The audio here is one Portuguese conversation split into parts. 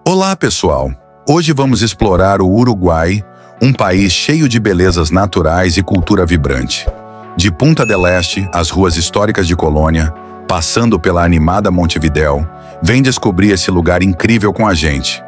Olá, pessoal! Hoje vamos explorar o Uruguai, um país cheio de belezas naturais e cultura vibrante. De Punta del Este, às ruas históricas de Colônia, passando pela animada Montevidéu, vem descobrir esse lugar incrível com a gente.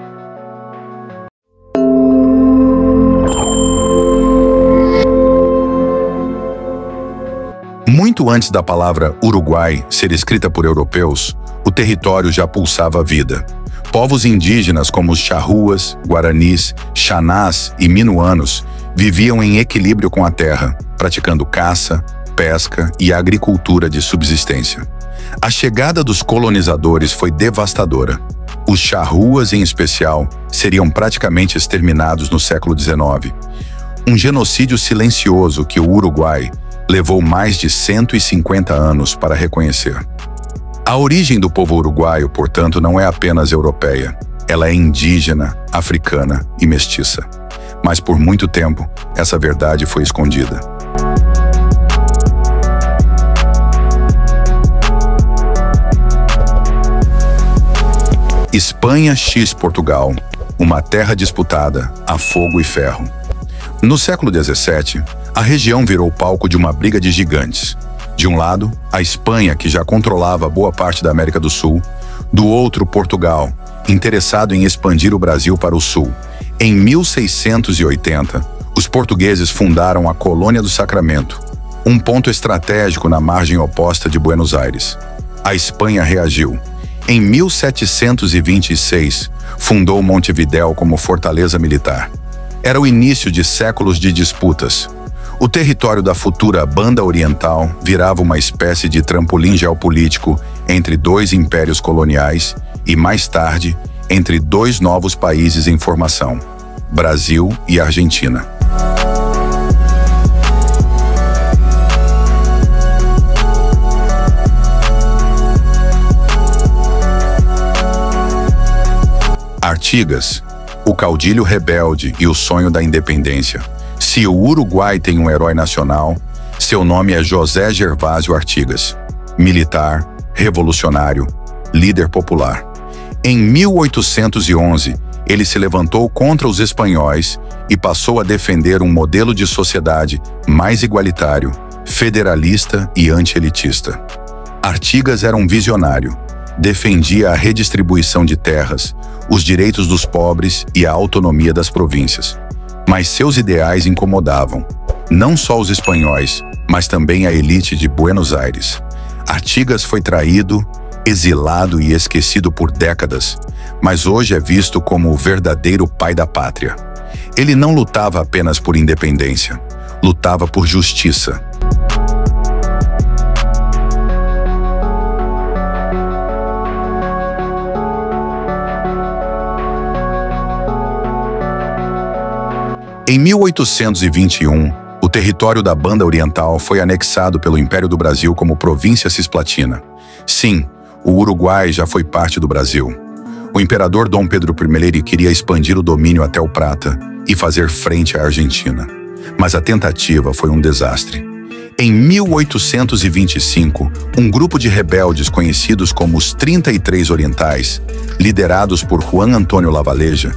Muito antes da palavra Uruguai ser escrita por europeus, o território já pulsava vida. Povos indígenas como os charruas, guaranis, xanás e minuanos viviam em equilíbrio com a terra, praticando caça, pesca e agricultura de subsistência. A chegada dos colonizadores foi devastadora. Os charruas, em especial, seriam praticamente exterminados no século XIX. Um genocídio silencioso que o Uruguai levou mais de 150 anos para reconhecer. A origem do povo uruguaio, portanto, não é apenas europeia. Ela é indígena, africana e mestiça. Mas por muito tempo, essa verdade foi escondida. Espanha x Portugal, uma terra disputada a fogo e ferro. No século XVII, a região virou palco de uma briga de gigantes. De um lado, a Espanha, que já controlava boa parte da América do Sul. Do outro, Portugal, interessado em expandir o Brasil para o sul. Em 1680, os portugueses fundaram a Colônia do Sacramento, um ponto estratégico na margem oposta de Buenos Aires. A Espanha reagiu. Em 1726, fundou Montevidéu como fortaleza militar. Era o início de séculos de disputas. O território da futura Banda Oriental virava uma espécie de trampolim geopolítico entre dois impérios coloniais e, mais tarde, entre dois novos países em formação, Brasil e Argentina. Artigas, o caudilho rebelde e o sonho da independência. Se o Uruguai tem um herói nacional, seu nome é José Gervásio Artigas. Militar, revolucionário, líder popular. Em 1811, ele se levantou contra os espanhóis e passou a defender um modelo de sociedade mais igualitário, federalista e anti-elitista. Artigas era um visionário. Defendia a redistribuição de terras, os direitos dos pobres e a autonomia das províncias. Mas seus ideais incomodavam, não só os espanhóis, mas também a elite de Buenos Aires. Artigas foi traído, exilado e esquecido por décadas, mas hoje é visto como o verdadeiro pai da pátria. Ele não lutava apenas por independência, lutava por justiça. Em 1821, o território da Banda Oriental foi anexado pelo Império do Brasil como província cisplatina. Sim, o Uruguai já foi parte do Brasil. O imperador Dom Pedro I queria expandir o domínio até o Prata e fazer frente à Argentina. Mas a tentativa foi um desastre. Em 1825, um grupo de rebeldes conhecidos como os 33 Orientais, liderados por Juan Antônio Lavalleja,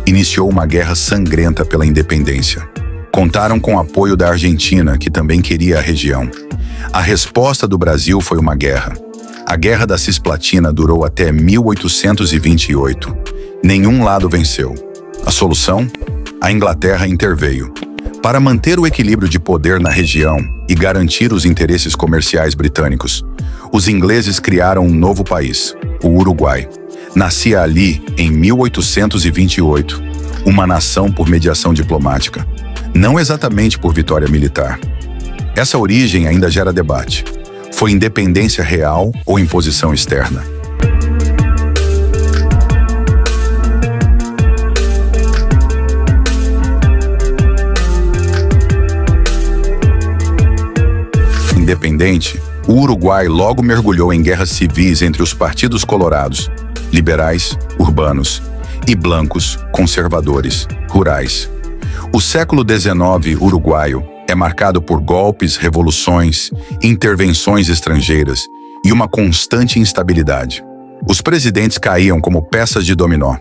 iniciou uma guerra sangrenta pela independência. Contaram com o apoio da Argentina, que também queria a região. A resposta do Brasil foi uma guerra. A Guerra da Cisplatina durou até 1828. Nenhum lado venceu. A solução? A Inglaterra interveio. Para manter o equilíbrio de poder na região e garantir os interesses comerciais britânicos, os ingleses criaram um novo país, o Uruguai. Nascia ali, em 1828, uma nação por mediação diplomática, não exatamente por vitória militar. Essa origem ainda gera debate. Foi independência real ou imposição externa? Independente, o Uruguai logo mergulhou em guerras civis entre os partidos colorados, liberais, urbanos, e blancos, conservadores, rurais. O século XIX uruguaio é marcado por golpes, revoluções, intervenções estrangeiras e uma constante instabilidade. Os presidentes caíam como peças de dominó.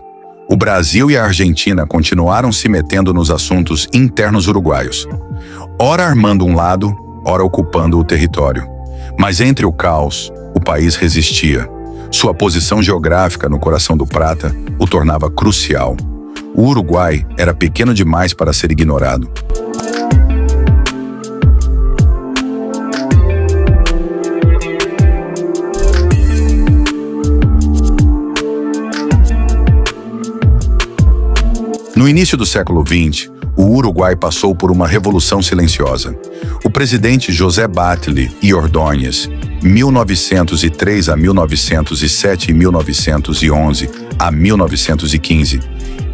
O Brasil e a Argentina continuaram se metendo nos assuntos internos uruguaios, ora armando um lado, ora ocupando o território. Mas entre o caos, o país resistia. Sua posição geográfica no coração do Prata o tornava crucial. O Uruguai era pequeno demais para ser ignorado. No início do século XX, o Uruguai passou por uma revolução silenciosa. O presidente José Batlle y Ordóñez, 1903 a 1907 e 1911 a 1915,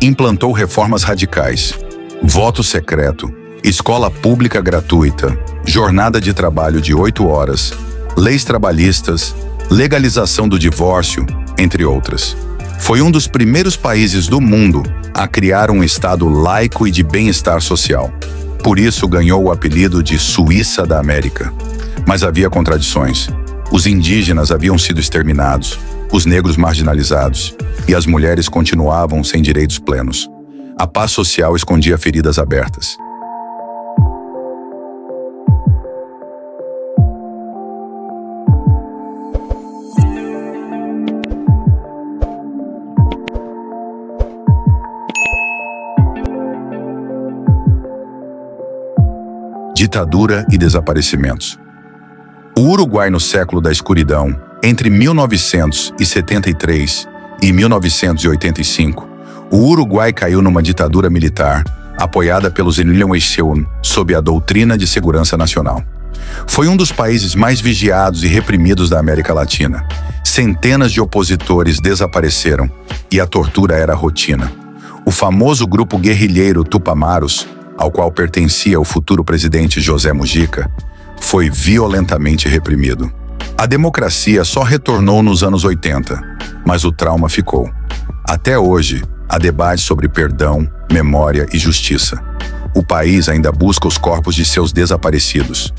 implantou reformas radicais: voto secreto, escola pública gratuita, jornada de trabalho de 8 horas, leis trabalhistas, legalização do divórcio, entre outras. Foi um dos primeiros países do mundo a criar um Estado laico e de bem-estar social. Por isso ganhou o apelido de Suíça da América. Mas havia contradições. Os indígenas haviam sido exterminados, os negros marginalizados, e as mulheres continuavam sem direitos plenos. A paz social escondia feridas abertas. Ditadura e desaparecimentos. O Uruguai no século da escuridão, entre 1973 e 1985, o Uruguai caiu numa ditadura militar, apoiada pelos Eilhuen sob a doutrina de segurança nacional. Foi um dos países mais vigiados e reprimidos da América Latina. Centenas de opositores desapareceram e a tortura era rotina. O famoso grupo guerrilheiro Tupamaros, ao qual pertencia o futuro presidente José Mujica, foi violentamente reprimido. A democracia só retornou nos anos 80, mas o trauma ficou. Até hoje, há debate sobre perdão, memória e justiça. O país ainda busca os corpos de seus desaparecidos.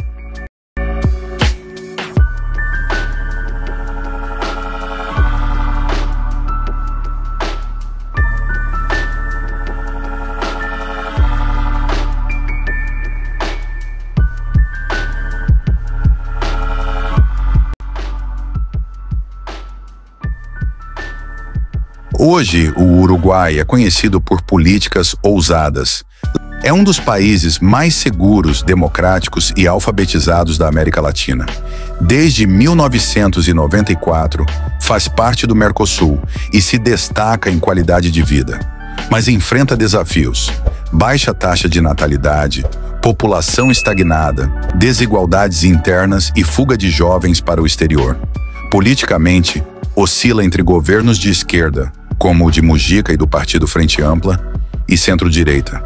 Hoje, o Uruguai é conhecido por políticas ousadas. É um dos países mais seguros, democráticos e alfabetizados da América Latina. Desde 1994, faz parte do Mercosul e se destaca em qualidade de vida. Mas enfrenta desafios: baixa taxa de natalidade, população estagnada, desigualdades internas e fuga de jovens para o exterior. Politicamente, oscila entre governos de esquerda, como o de Mujica e do Partido Frente Ampla, e centro-direita.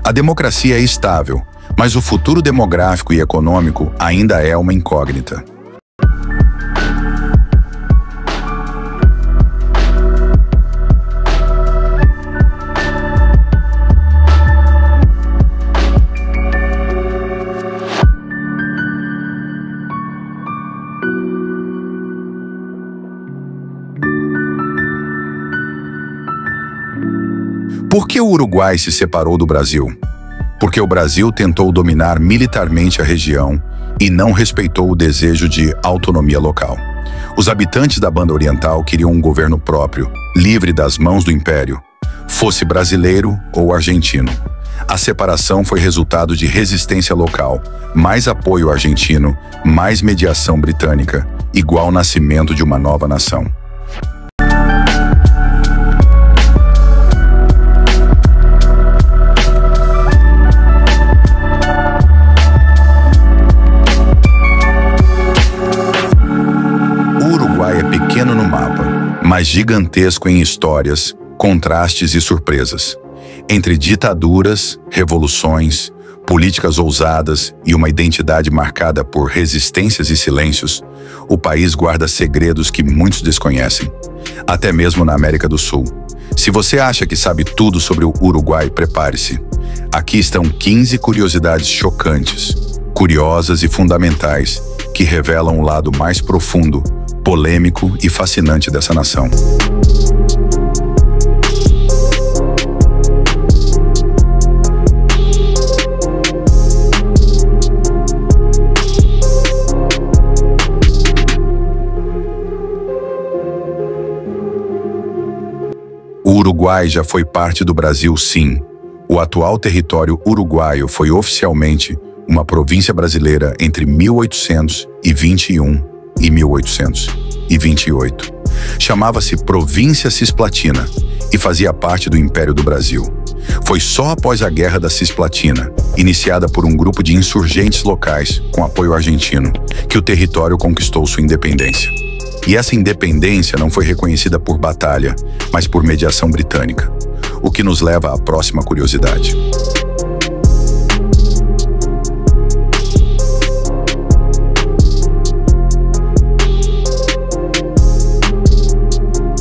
A democracia é estável, mas o futuro demográfico e econômico ainda é uma incógnita. Por que o Uruguai se separou do Brasil? Porque o Brasil tentou dominar militarmente a região e não respeitou o desejo de autonomia local. Os habitantes da Banda Oriental queriam um governo próprio, livre das mãos do Império, fosse brasileiro ou argentino. A separação foi resultado de resistência local, mais apoio argentino, mais mediação britânica, igual nascimento de uma nova nação. Pequeno no mapa, mas gigantesco em histórias, contrastes e surpresas. Entre ditaduras, revoluções, políticas ousadas e uma identidade marcada por resistências e silêncios, o país guarda segredos que muitos desconhecem, até mesmo na América do Sul. Se você acha que sabe tudo sobre o Uruguai, prepare-se. Aqui estão 15 curiosidades chocantes, curiosas e fundamentais, que revelam o lado mais profundo, polêmico e fascinante dessa nação. O Uruguai já foi parte do Brasil, sim. O atual território uruguaio foi oficialmente uma província brasileira entre 1821 e 1828. Chamava-se Província Cisplatina e fazia parte do Império do Brasil. Foi só após a Guerra da Cisplatina, iniciada por um grupo de insurgentes locais com apoio argentino, que o território conquistou sua independência. E essa independência não foi reconhecida por batalha, mas por mediação britânica. O que nos leva à próxima curiosidade.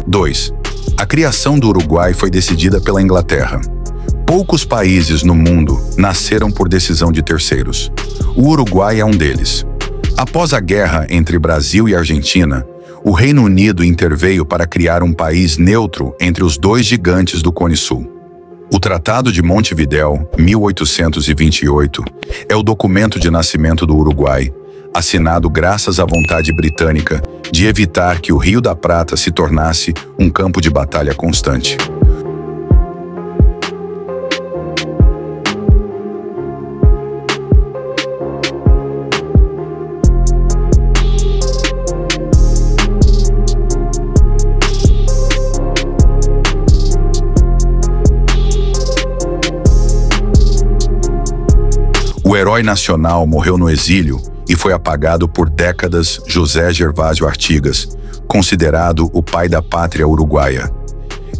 Dois. A criação do Uruguai foi decidida pela Inglaterra. Poucos países no mundo nasceram por decisão de terceiros. O Uruguai é um deles. Após a guerra entre Brasil e Argentina, o Reino Unido interveio para criar um país neutro entre os dois gigantes do Cone Sul. O Tratado de Montevidéu, 1828, é o documento de nascimento do Uruguai, assinado graças à vontade britânica de evitar que o Rio da Prata se tornasse um campo de batalha constante. O herói nacional morreu no exílio e foi apagado por décadas José Gervásio Artigas, considerado o pai da pátria uruguaia.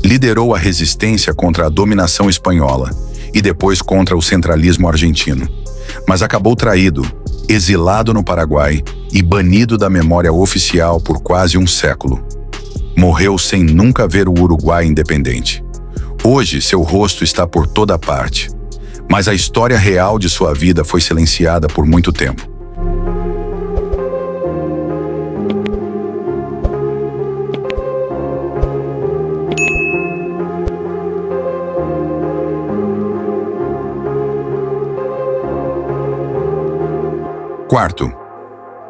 Liderou a resistência contra a dominação espanhola e depois contra o centralismo argentino, mas acabou traído, exilado no Paraguai e banido da memória oficial por quase um século. Morreu sem nunca ver o Uruguai independente. Hoje, seu rosto está por toda parte, mas a história real de sua vida foi silenciada por muito tempo. Quarto,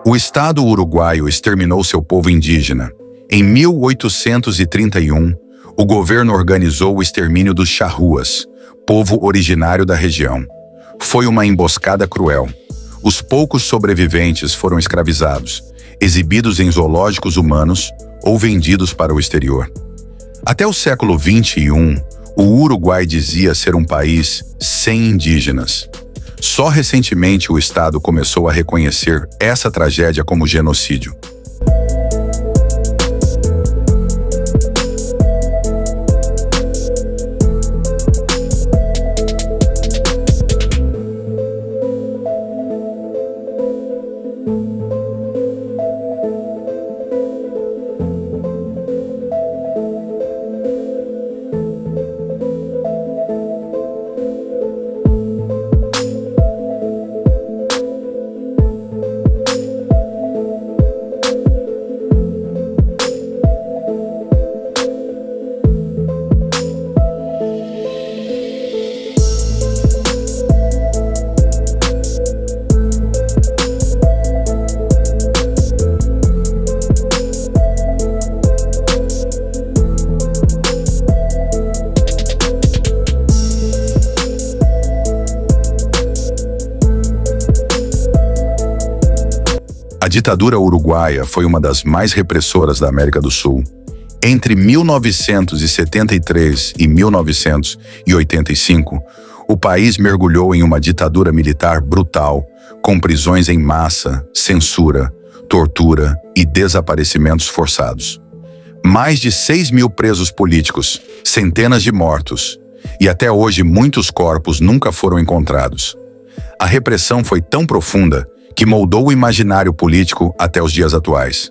o Estado uruguaio exterminou seu povo indígena. Em 1831, o governo organizou o extermínio dos charruas, povo originário da região. Foi uma emboscada cruel. Os poucos sobreviventes foram escravizados, exibidos em zoológicos humanos ou vendidos para o exterior. Até o século XXI, o Uruguai dizia ser um país sem indígenas. Só recentemente o Estado começou a reconhecer essa tragédia como genocídio. A ditadura uruguaia foi uma das mais repressoras da América do Sul. Entre 1973 e 1985, o país mergulhou em uma ditadura militar brutal, com prisões em massa, censura, tortura e desaparecimentos forçados. Mais de 6.000 presos políticos, centenas de mortos, e até hoje muitos corpos nunca foram encontrados. A repressão foi tão profunda que moldou o imaginário político até os dias atuais.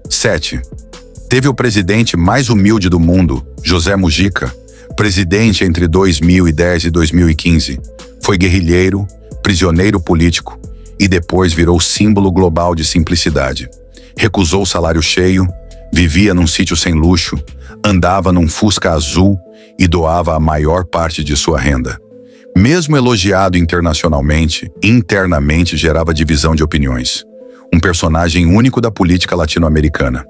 Sete. Teve o presidente mais humilde do mundo, José Mujica, presidente entre 2010 e 2015. Foi guerrilheiro, prisioneiro político e depois virou símbolo global de simplicidade. Recusou salário cheio, vivia num sítio sem luxo, Andava num Fusca azul e doava a maior parte de sua renda. Mesmo elogiado internacionalmente, internamente gerava divisão de opiniões. Um personagem único da política latino-americana.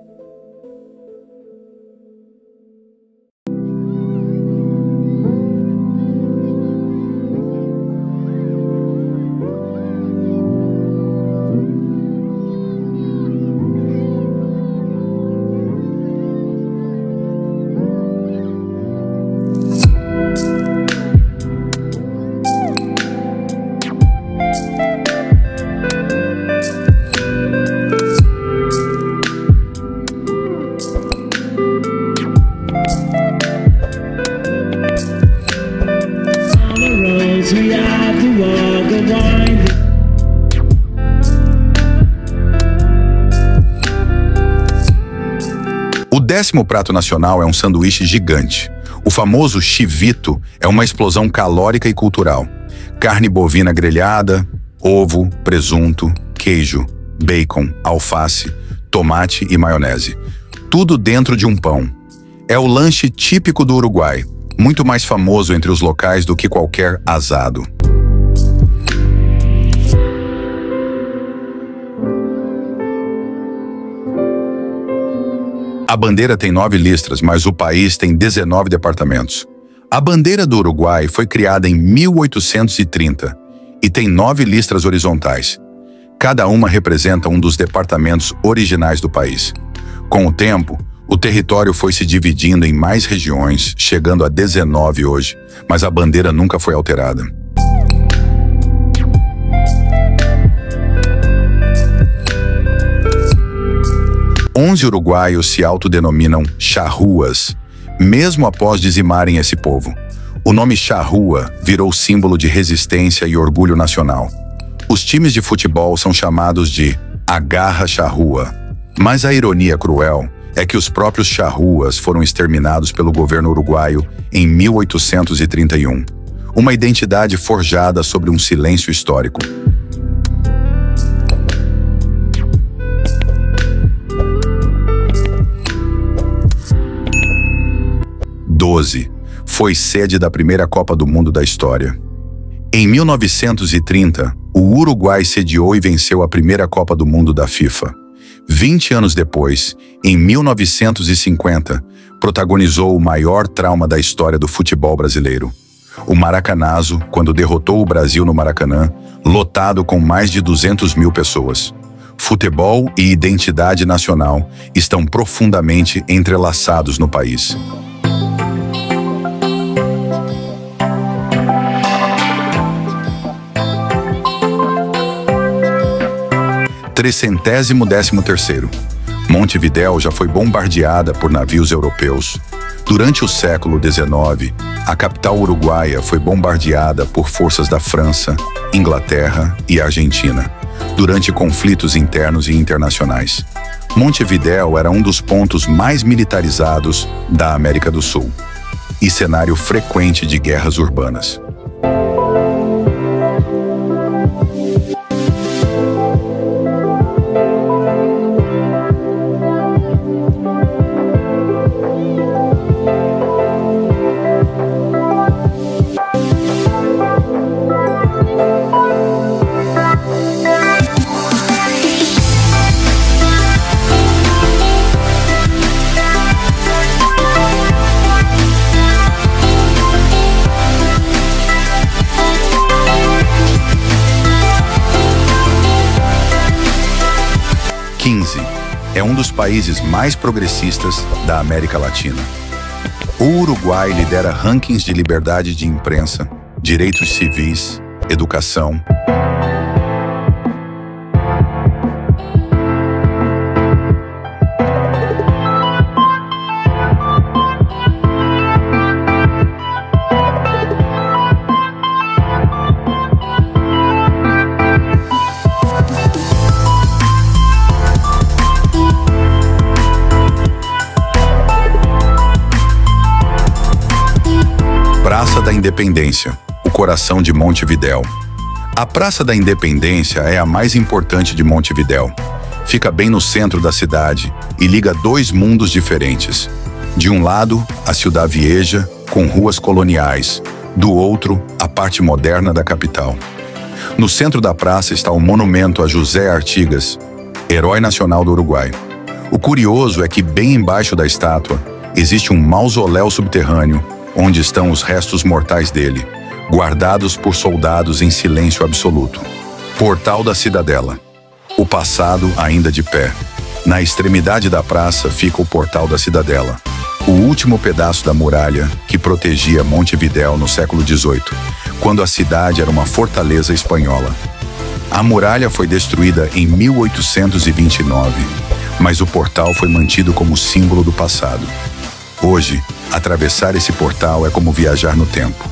O 10º prato nacional é um sanduíche gigante. O famoso chivito é uma explosão calórica e cultural. Carne bovina grelhada, ovo, presunto, queijo, bacon, alface, tomate e maionese. Tudo dentro de um pão. É o lanche típico do Uruguai, muito mais famoso entre os locais do que qualquer asado. A bandeira tem 9 listras, mas o país tem 19 departamentos. A bandeira do Uruguai foi criada em 1830 e tem 9 listras horizontais. Cada uma representa um dos departamentos originais do país. Com o tempo, o território foi se dividindo em mais regiões, chegando a 19 hoje, mas a bandeira nunca foi alterada. Onze uruguaios se autodenominam charruas, mesmo após dizimarem esse povo. O nome charrua virou símbolo de resistência e orgulho nacional. Os times de futebol são chamados de a Garra Charrua. Mas a ironia cruel é que os próprios charruas foram exterminados pelo governo uruguaio em 1831. Uma identidade forjada sobre um silêncio histórico. 12. Foi sede da primeira Copa do Mundo da história. Em 1930, o Uruguai sediou e venceu a primeira Copa do Mundo da FIFA. 20 anos depois, em 1950, protagonizou o maior trauma da história do futebol brasileiro. O Maracanazo, quando derrotou o Brasil no Maracanã, lotado com mais de 200 mil pessoas. Futebol e identidade nacional estão profundamente entrelaçados no país. 313º. Montevidéu já foi bombardeada por navios europeus. Durante o século XIX, a capital uruguaia foi bombardeada por forças da França, Inglaterra e Argentina, durante conflitos internos e internacionais. Montevidéu era um dos pontos mais militarizados da América do Sul e cenário frequente de guerras urbanas. É um dos países mais progressistas da América Latina. O Uruguai lidera rankings de liberdade de imprensa, direitos civis, educação. Praça da Independência, o coração de Montevidéu. A Praça da Independência é a mais importante de Montevidéu. Fica bem no centro da cidade e liga dois mundos diferentes. De um lado, a Ciudad Vieja, com ruas coloniais. Do outro, a parte moderna da capital. No centro da praça está o monumento a José Artigas, herói nacional do Uruguai. O curioso é que bem embaixo da estátua existe um mausoléu subterrâneo, onde estão os restos mortais dele, guardados por soldados em silêncio absoluto. Portal da Cidadela. O passado ainda de pé. Na extremidade da praça fica o Portal da Cidadela, o último pedaço da muralha que protegia Montevidéu no século XVIII, quando a cidade era uma fortaleza espanhola. A muralha foi destruída em 1829, mas o portal foi mantido como símbolo do passado. Hoje, atravessar esse portal é como viajar no tempo.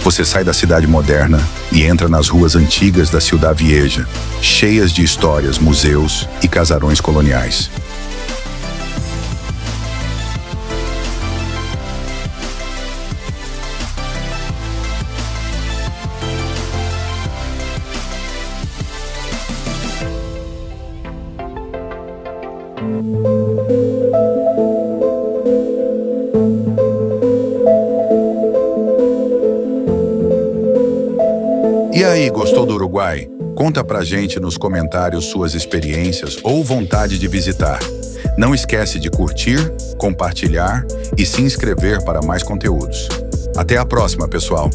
Você sai da cidade moderna e entra nas ruas antigas da Ciudad Vieja, cheias de histórias, museus e casarões coloniais. E aí, gostou do Uruguai? Conta pra gente nos comentários suas experiências ou vontade de visitar. Não esquece de curtir, compartilhar e se inscrever para mais conteúdos. Até a próxima, pessoal!